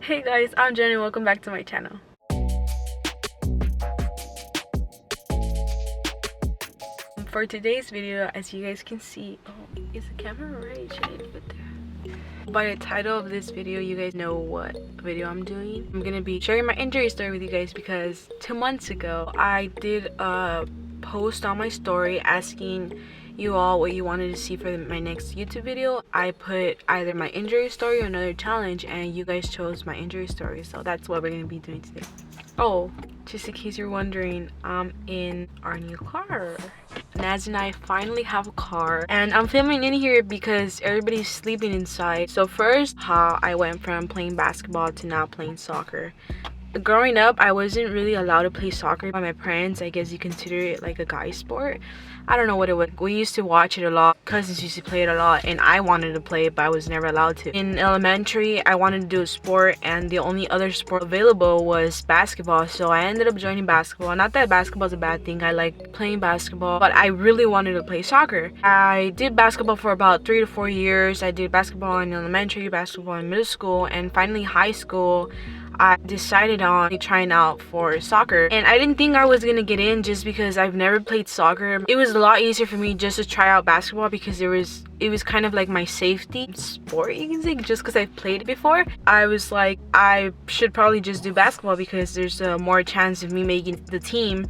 Hey guys, I'm Jen and welcome back to my channel. For today's video, as you guys can see, is the camera right? Should I put there? By the title of this video, you guys know what video I'm doing. I'm gonna be sharing my injury story with you guys because 2 months ago, I did a post on my story asking you all what you wanted to see for my next YouTube video. I put either my injury story or another challenge, and you guys chose my injury story, so that's what we're gonna be doing today. Oh, just in case you're wondering, I'm in our new car. Naz and I finally have a car, and I'm filming in here because everybody's sleeping inside. So first, how I went from playing basketball to now playing soccer. Growing up, I wasn't really allowed to play soccer by my parents. I guess you consider it like a guy sport. I don't know what it was. We used to watch it a lot. Cousins used to play it a lot, and I wanted to play it, but I was never allowed to. In elementary, I wanted to do a sport, and the only other sport available was basketball. So I ended up joining basketball. Not that basketball is a bad thing. I like playing basketball, but I really wanted to play soccer. I did basketball for about 3 to 4 years. I did basketball in elementary, basketball in middle school, and finally high school. I decided on trying out for soccer, and I didn't think I was gonna get in just because I've never played soccer. It was a lot easier for me just to try out basketball because it was kind of like my safety sport, you can say, just because I've played it before. I was like, I should probably just do basketball because there's more chance of me making the team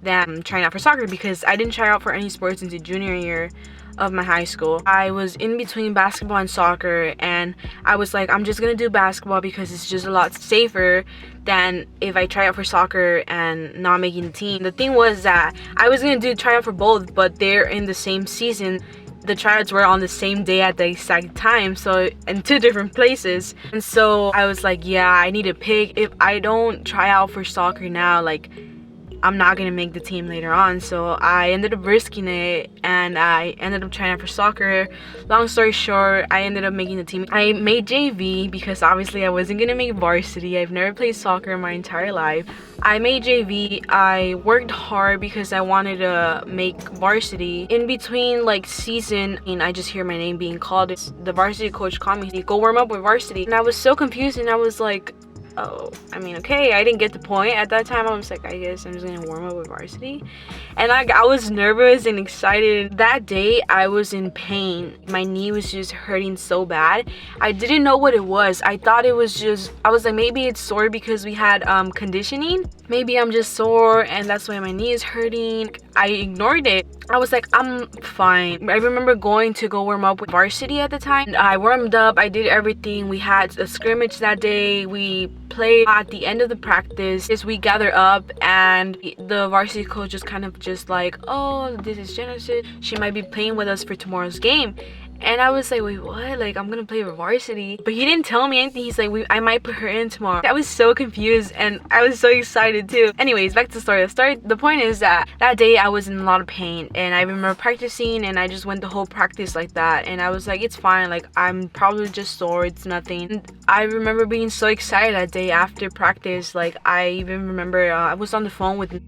than trying out for soccer, because I didn't try out for any sports until junior year of my high school. I was in between basketball and soccer, and I was like, I'm just gonna do basketball because it's just a lot safer than if I try out for soccer and not making the team. The thing was that I was gonna try out for both, but they're in the same season. The tryouts were on the same day at the exact time, so in 2 different places. And so I was like, yeah, I need to pick. If I don't try out for soccer now, like, I'm not gonna make the team later on. So I ended up risking it, and I ended up trying out for soccer. Long story short, I ended up making the team. I made JV because obviously I wasn't gonna make varsity. I've never played soccer in my entire life. I made JV. I worked hard because I wanted to make varsity. In between like season, and I just hear my name being called. The varsity coach called me, go warm up with varsity, and I was so confused, and I was like, oh, I mean, okay, I didn't get the point at that time. I was like, I guess I'm just gonna warm up with varsity. And I was nervous and excited. That day I was in pain. My knee was just hurting so bad. I didn't know what it was. I thought it was just, I was like, maybe it's sore because we had conditioning. Maybe I'm just sore and that's why my knee is hurting. I ignored it. I was like, I'm fine. I remember going to go warm up with varsity at the time. I warmed up, I did everything. We had a scrimmage that day. We played at the end of the practice. We gathered up, and the varsity coach just kind of just like, oh, this is Genesis. She might be playing with us for tomorrow's game. And I was like, wait, what? Like, I'm gonna play with varsity? But he didn't tell me anything. He's like, I might put her in tomorrow. I was so confused, and I was so excited too. Anyways, back to the story. The point is that day I was in a lot of pain, and I remember practicing, and I just went the whole practice like that. And I was like, it's fine. Like, I'm probably just sore. It's nothing. And I remember being so excited that day after practice. Like, I even remember I was on the phone with,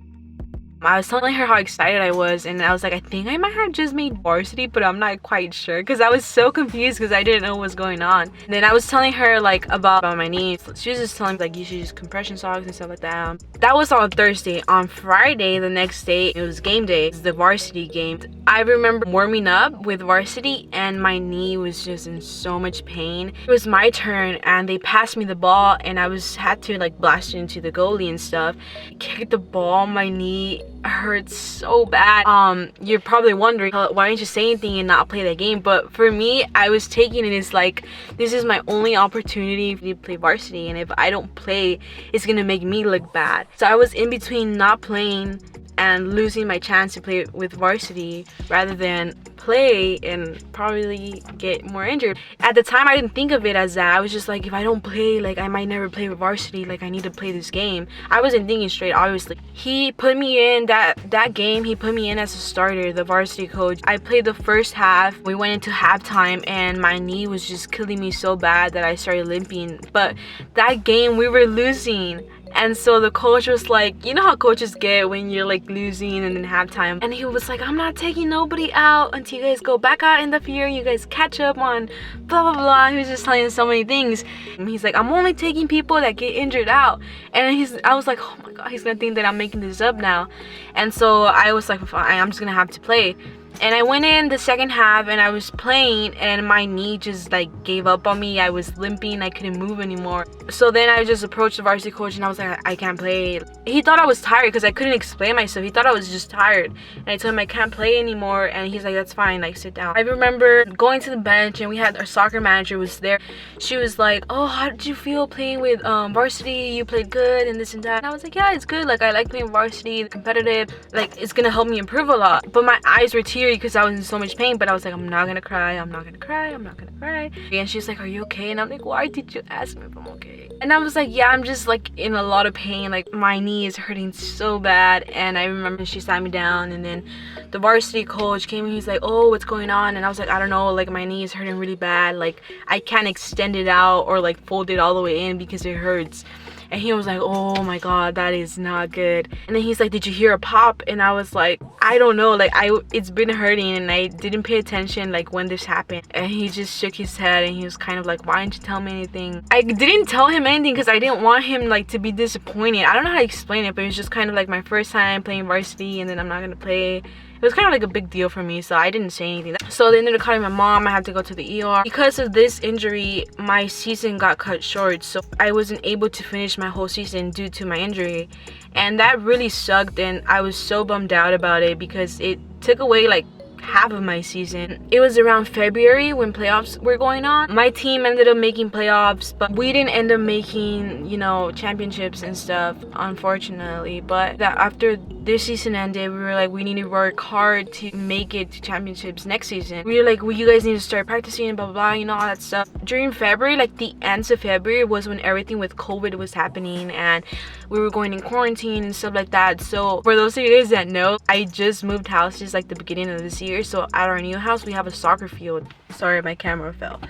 I was telling her how excited I was, and I was like, I think I might have just made varsity, but I'm not quite sure because I was so confused because I didn't know what was going on. And then I was telling her like about my knees. She was just telling me like, you should use compression socks and stuff like that. That was on Thursday. On Friday, the next day, it was game day. It was the varsity game. I remember warming up with varsity, and my knee was just in so much pain. It was my turn, and they passed me the ball, and I had to like blast it into the goalie and stuff. Kicked the ball, my knee hurts so bad. You're probably wondering, why didn't you say anything and not play that game? But for me, I was taking it as like, this is my only opportunity to play varsity, and if I don't play, it's gonna make me look bad. So I was in between not playing and losing my chance to play with varsity rather than play and probably get more injured. At the time, I didn't think of it as that. I was just like, if I don't play, like, I might never play with varsity. Like, I need to play this game. I wasn't thinking straight, obviously. He put me in that game. He put me in as a starter, the varsity coach. I played the first half. We went into halftime, and my knee was just killing me so bad that I started limping. But that game, we were losing. And so the coach was like, you know how coaches get when you're like losing and then halftime, and he was like, I'm not taking nobody out until you guys go back out in the field, you guys catch up on blah blah blah. He was just telling so many things. And he's like, I'm only taking people that get injured out. And I was like, oh my god, he's gonna think that I'm making this up now. And so I was like, fine, I'm just gonna have to play. And I went in the second half and I was playing, and my knee just like gave up on me. I was limping, I couldn't move anymore. So then I just approached the varsity coach and I was like, I can't play. He thought I was tired because I couldn't explain myself. He thought I was just tired. And I told him I can't play anymore, and he's like, that's fine, like sit down. I remember going to the bench and we had our soccer manager was there. She was like, oh, how did you feel playing with varsity? You played good and this and that. And I was like, yeah, it's good. Like I like playing varsity, competitive. Like it's gonna help me improve a lot. But my eyes were teary because I was in so much pain, but I was like, I'm not gonna cry, I'm not gonna cry, I'm not gonna cry. And she's like, are you okay? And I'm like, why did you ask me if I'm okay? And I was like, yeah, I'm just like in a lot of pain, like my knee is hurting so bad. And I remember she sat me down, and then the varsity coach came and he's like, oh, what's going on? And I was like, I don't know, like my knee is hurting really bad, like I can't extend it out or like fold it all the way in because it hurts. And he was like, oh my god, that is not good. And then he's like, did you hear a pop? And I was like, I don't know, like it's been hurting and I didn't pay attention like when this happened. And he just shook his head and he was kind of like, why didn't you tell me anything? I didn't tell him anything because I didn't want him like to be disappointed. I don't know how to explain it, but it was just kind of like my first time playing varsity, and then I'm not gonna play. It was kind of like a big deal for me, so I didn't say anything. So they ended up calling my mom. I had to go to the ER. Because of this injury, my season got cut short, so I wasn't able to finish my whole season due to my injury. And that really sucked, and I was so bummed out about it because it took away like half of my season. It was around February when playoffs were going on. My team ended up making playoffs, but we didn't end up making, you know, championships and stuff, unfortunately. But that after this season ended, we were like, we need to work hard to make it to championships next season. We were like, well, you guys need to start practicing and blah blah blah, you know, all that stuff. During February, like the ends of February was when everything with COVID was happening and we were going in quarantine and stuff like that. So for those of you guys that know, I just moved houses like the beginning of this year. So at our new house, we have a soccer field. Sorry, my camera fell.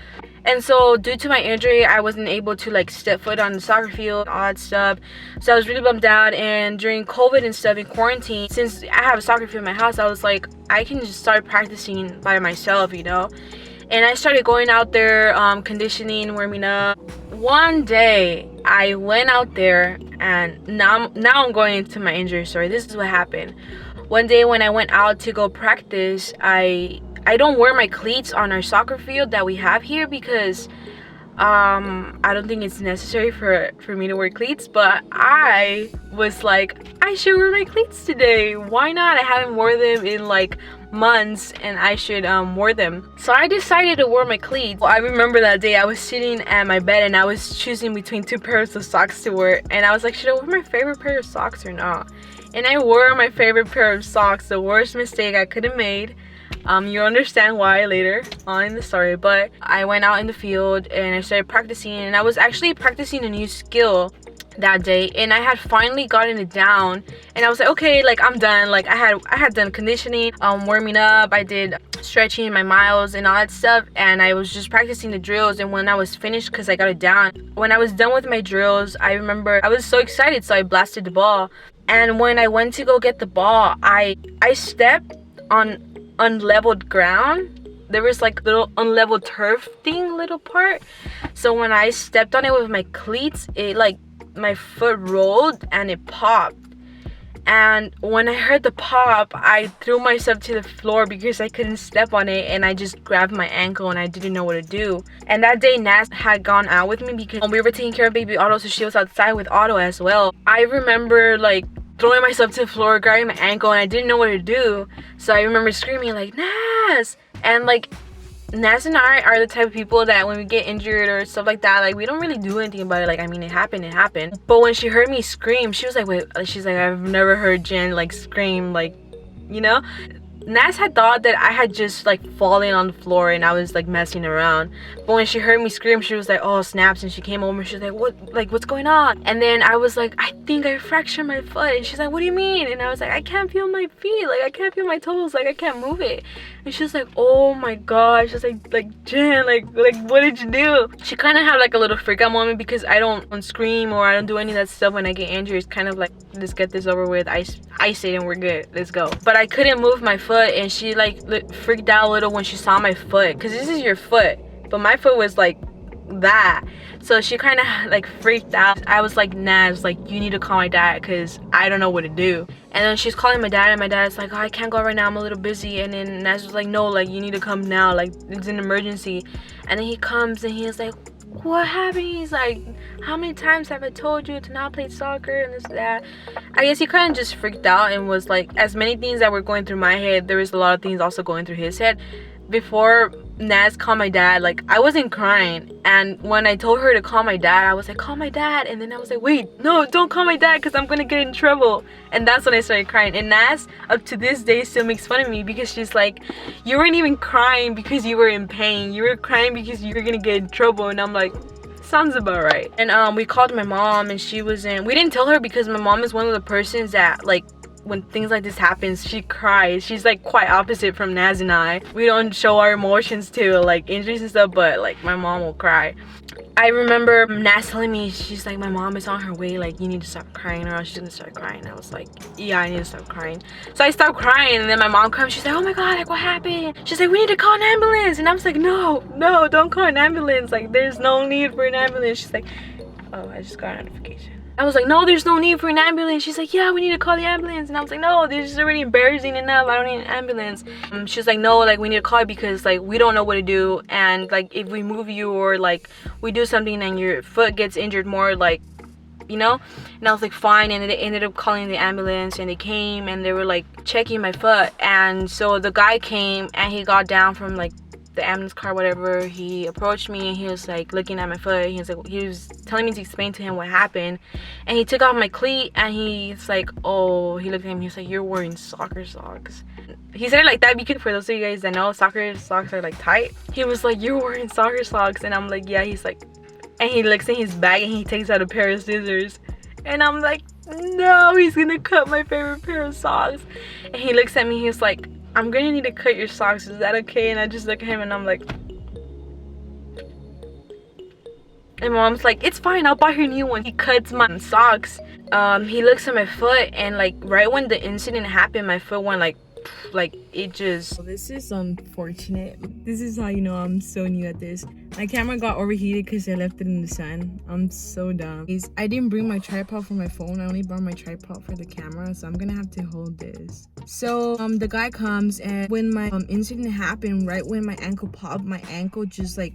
And so due to my injury, I wasn't able to like step foot on the soccer field, all that stuff. So I was really bummed out. And during COVID and stuff in quarantine, since I have a soccer field in my house, I was like, I can just start practicing by myself, you know. And I started going out there, conditioning, warming up. One day I went out there, and now I'm going into my injury story. This is what happened. One day when I went out to go practice, I don't wear my cleats on our soccer field that we have here because I don't think it's necessary for me to wear cleats, but I was like, I should wear my cleats today. Why not? I haven't worn them in like months and I should wear them. So I decided to wear my cleats. Well, I remember that day I was sitting at my bed and I was choosing between two pairs of socks to wear, and I was like, should I wear my favorite pair of socks or not? And I wore my favorite pair of socks, the worst mistake I could have made. You'll understand why later on in the story. But I went out in the field and I started practicing, and I was actually practicing a new skill that day, and I had finally gotten it down, and I was like, okay, like I'm done. Like I had done conditioning, warming up, I did stretching, my miles and all that stuff, and I was just practicing the drills. And when I was finished, because I got it down, when I was done with my drills, I remember I was so excited, so I blasted the ball. And when I went to go get the ball, I stepped on unleveled ground. There was like little unleveled turf thing, little part. So when I stepped on it with my cleats, it like my foot rolled and it popped. And when I heard the pop, I threw myself to the floor because I couldn't step on it, and I just grabbed my ankle and I didn't know what to do. And that day Nas had gone out with me because we were taking care of baby Otto, so she was outside with Otto as well. I remember like throwing myself to the floor, grabbing my ankle, and I didn't know what to do. So I remember screaming like, Nas! And like Nas and I are the type of people that when we get injured or stuff like that, like we don't really do anything about it. Like, I mean, it happened. But when she heard me scream, she was like, wait, she's like, I've never heard Jen like scream, like, you know. Nas had thought that I had just like fallen on the floor and I was like messing around. But when she heard me scream, she was like, oh snaps, and she came over and she was like, what's going on? And then I was like, I think I fractured my foot. And she's like, what do you mean? And I was like, I can't feel my feet, like I can't feel my toes, like I can't move it. And she's like, oh my gosh. She's like Jen, like what did you do? She kind of had like a little freak out moment because I don't scream or I don't do any of that stuff when I get injured. It's kind of like, let's get this over with, ice it and we're good, let's go. But I couldn't move my foot, and she like freaked out a little when she saw my foot, because this is your foot, but my foot was like that. So she kind of like freaked out. I was like, Naz, like, you need to call my dad because I don't know what to do. And then she's calling my dad, and my dad's like, oh, I can't go right now, I'm a little busy. And then Naz was like, no, like, you need to come now, like, it's an emergency. And then he comes and he's like, what happened? He's like, how many times have I told you to not play soccer and this, that? I guess he kind of just freaked out and was like, as many things that were going through my head, there was a lot of things also going through his head. Before Naz called my dad, like, I wasn't crying, and when I told her to call my dad, I was like, call my dad. And then I was like, wait, no, don't call my dad because I'm gonna get in trouble. And that's when I started crying. And Naz up to this day still makes fun of me because she's like, you weren't even crying because you were in pain, you were crying because you were gonna get in trouble. And I'm like, sounds about right. And we called my mom, and she was in, we didn't tell her because my mom is one of the persons that, like, when things like this happens, she cries. She's like quite opposite from Naz and I. We don't show our emotions to like injuries and stuff, but like my mom will cry. I remember Naz telling me, she's like, my mom is on her way, like, you need to stop crying or else she's gonna start crying. I was like, yeah, I need to stop crying. So I stopped crying, and then my mom comes, she's like, oh my god, like, what happened? She's like, we need to call an ambulance. And I was like, no, don't call an ambulance, like, there's no need for an ambulance. She's like, oh, I just got a notification. I was like, no, there's no need for an ambulance. She's like, yeah, we need to call the ambulance. And I was like, no, this is already embarrassing enough, I don't need an ambulance. She's like, no, like, we need to call it because, like, we don't know what to do, and like, if we move you or like we do something and your foot gets injured more, like, you know. And I was like, fine. And they ended up calling the ambulance, and they came and they were like checking my foot. And so the guy came and he got down from like the ambulance car, whatever. He approached me and he was like looking at my foot. He was telling me to explain to him what happened, and he took off my cleat, and he's like, oh, he looked at him, he was like, you're wearing soccer socks. He said it like that because for those of you guys that know, soccer socks are like tight. He was like, you're wearing soccer socks. And I'm like, yeah. He's like, and he looks in his bag and he takes out a pair of scissors, and I'm like, no, he's gonna cut my favorite pair of socks. And he looks at me, he's like, I'm gonna need to cut your socks, is that okay? And I just look at him and I'm like, and mom's like, it's fine, I'll buy her a new one. He cuts my socks. He looks at my foot, and like right when the incident happened, my foot went like it just, well, this is unfortunate. This is how you know I'm so new at this. My camera got overheated because I left it in the sun. I'm so dumb. I didn't bring my tripod for my phone, I only brought my tripod for the camera, so I'm gonna have to hold this. So the guy comes, and when my incident happened, right when my ankle popped, my ankle just like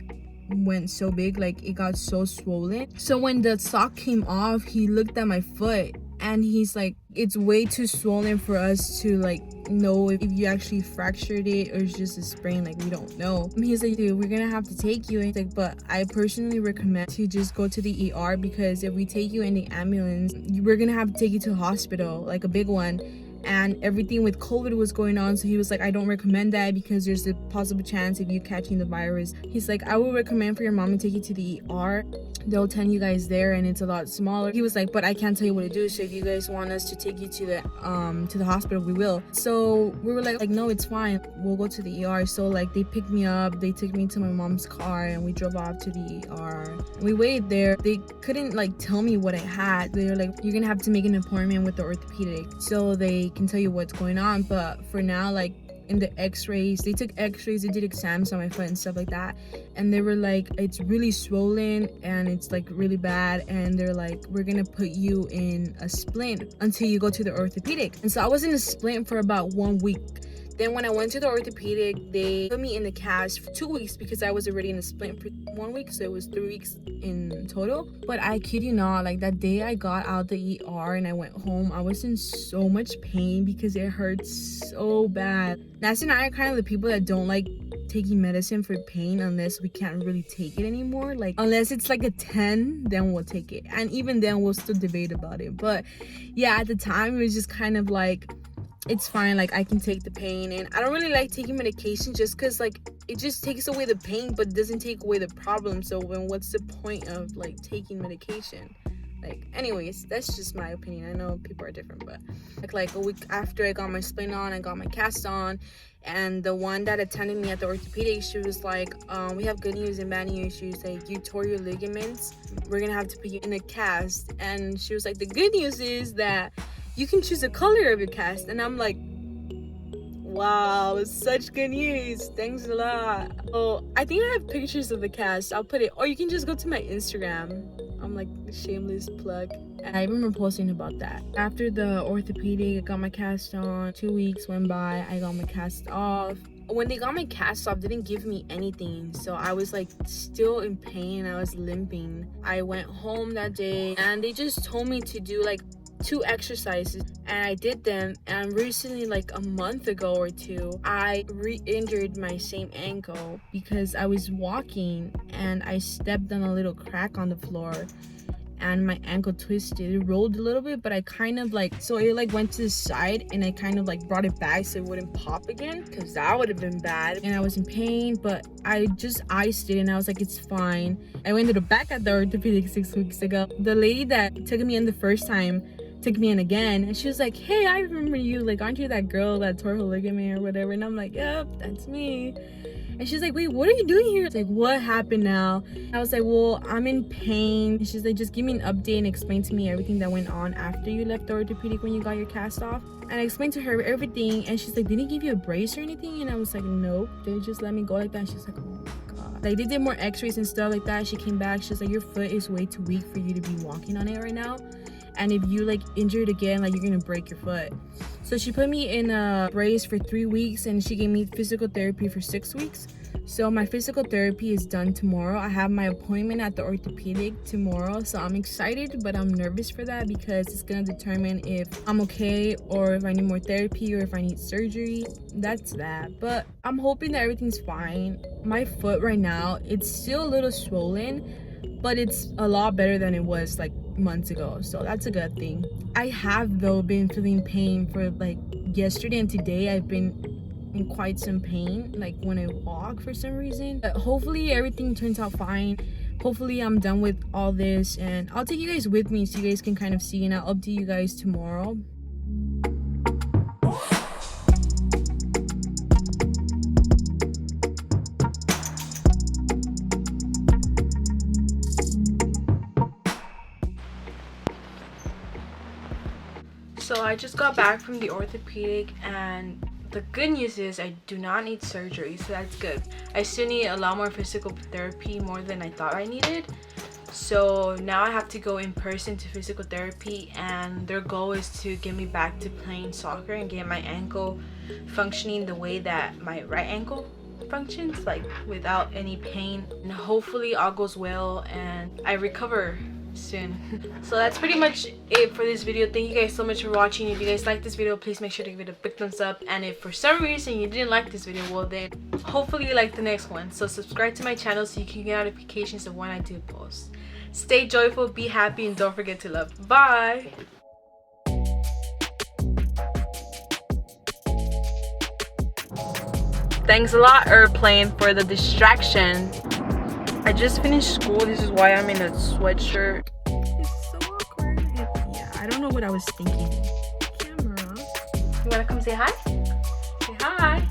went so big, like it got so swollen. So when the sock came off, he looked at my foot and he's like, it's way too swollen for us to like know if you actually fractured it or it's just a sprain, like we don't know. He's like, dude, we're gonna have to take you. And he's like, but I personally recommend to just go to the ER, because if we take you in the ambulance, we're gonna have to take you to a hospital, like a big one, and everything with COVID was going on. So he was like, I don't recommend that because there's a possible chance of you catching the virus. He's like, I would recommend for your mom to take you to the ER. They'll attend you guys there, and it's a lot smaller. He was like, but I can't tell you what to do, so if you guys want us to take you to the hospital, we will. So we were like no, it's fine, we'll go to the ER. So like they picked me up, they took me to my mom's car, and we drove off to the ER. We waited there. They couldn't like tell me what I had. They were like, you're gonna have to make an appointment with the orthopedic so they can tell you what's going on. But for now, like, in the x-rays, they took x-rays, they did exams on my foot and stuff like that, and they were like, it's really swollen and it's like really bad, and they're like, we're gonna put you in a splint until you go to the orthopedic. And so I was in a splint for about 1 week. Then when I went to the orthopedic, they put me in the cast for 2 weeks because I was already in a splint for 1 week, so it was 3 weeks in total. But I kid you not, like that day I got out the ER and I went home, I was in so much pain because it hurt so bad. Nats and I are kind of the people that don't like taking medicine for pain unless we can't really take it anymore. Like unless it's like a 10, then we'll take it, and even then we'll still debate about it. But yeah, at the time it was just kind of like, it's fine, like I can take the pain. And I don't really like taking medication just because like it just takes away the pain but doesn't take away the problem. So then what's the point of like taking medication? Like, anyways, that's just my opinion. I know people are different, but like a week after I got my splint on, I got my cast on, and the one that attended me at the orthopedic, she was like, we have good news and bad news. She was like, you tore your ligaments, we're gonna have to put you in a cast. And she was like, the good news is that you can choose the color of your cast. And I'm like, wow, it's such good news, thanks a lot. Oh, I think I have pictures of the cast. I'll put it, or you can just go to my Instagram. I'm like, shameless plug. I remember posting about that. After the orthopedic, I got my cast on. 2 weeks went by, I got my cast off. When they got my cast off, they didn't give me anything, so I was like still in pain. I was limping. I went home that day and they just told me to do like 2 exercises, and I did them. And recently, like a month ago or 2, I re-injured my same ankle because I was walking and I stepped on a little crack on the floor and my ankle twisted. It rolled a little bit, but I kind of like, so it like went to the side and I kind of like brought it back so it wouldn't pop again, because that would have been bad. And I was in pain, but I just iced it and I was like, it's fine. I went to the back at the orthopedic 6 weeks ago. The lady that took me in the first time took me in again, and she was like, hey, I remember you, like, aren't you that girl that tore her ligament or whatever? And I'm like, yep, that's me. And she's like, wait, what are you doing here? It's like, what happened now? I was like, well, I'm in pain. And she's like, just give me an update and explain to me everything that went on after you left the orthopedic when you got your cast off. And I explained to her everything, and she's like, didn't he give you a brace or anything? And I was like, nope, they just let me go like that. And she's like, oh my god. Like, they did more x-rays and stuff like that. She came back, she's like, your foot is way too weak for you to be walking on it right now, and if you like injure it again, like, you're gonna break your foot. So she put me in a brace for 3 weeks, and she gave me physical therapy for 6 weeks. So my physical therapy is done tomorrow. I have my appointment at the orthopedic tomorrow, so I'm excited, but I'm nervous for that because it's gonna determine if I'm okay or if I need more therapy or if I need surgery. That's that. But I'm hoping that everything's fine. My foot right now, it's still a little swollen, but it's a lot better than it was like months ago, so that's a good thing. I have though been feeling pain for like yesterday and today. I've been in quite some pain, like when I walk for some reason. But hopefully everything turns out fine. Hopefully I'm done with all this, and I'll take you guys with me so you guys can kind of see, and I'll update you guys tomorrow. So I just got back from the orthopedic, and the good news is I do not need surgery, so that's good. I still need a lot more physical therapy, more than I thought I needed. So now I have to go in person to physical therapy, and their goal is to get me back to playing soccer and get my ankle functioning the way that my right ankle functions, like without any pain. And hopefully all goes well and I recover soon. So that's pretty much it for this video. Thank you guys so much for watching. If you guys like this video, please make sure to give it a big thumbs up, and if for some reason you didn't like this video, well then hopefully you like the next one. So subscribe to my channel so you can get notifications of when I do post. Stay joyful, be happy, and don't forget to love. Bye. Thanks a lot, Airplane, for the distraction. I just finished school. This is why I'm in a sweatshirt. It's so awkward. Yeah, I don't know what I was thinking. Camera. You wanna come say hi? Say hi.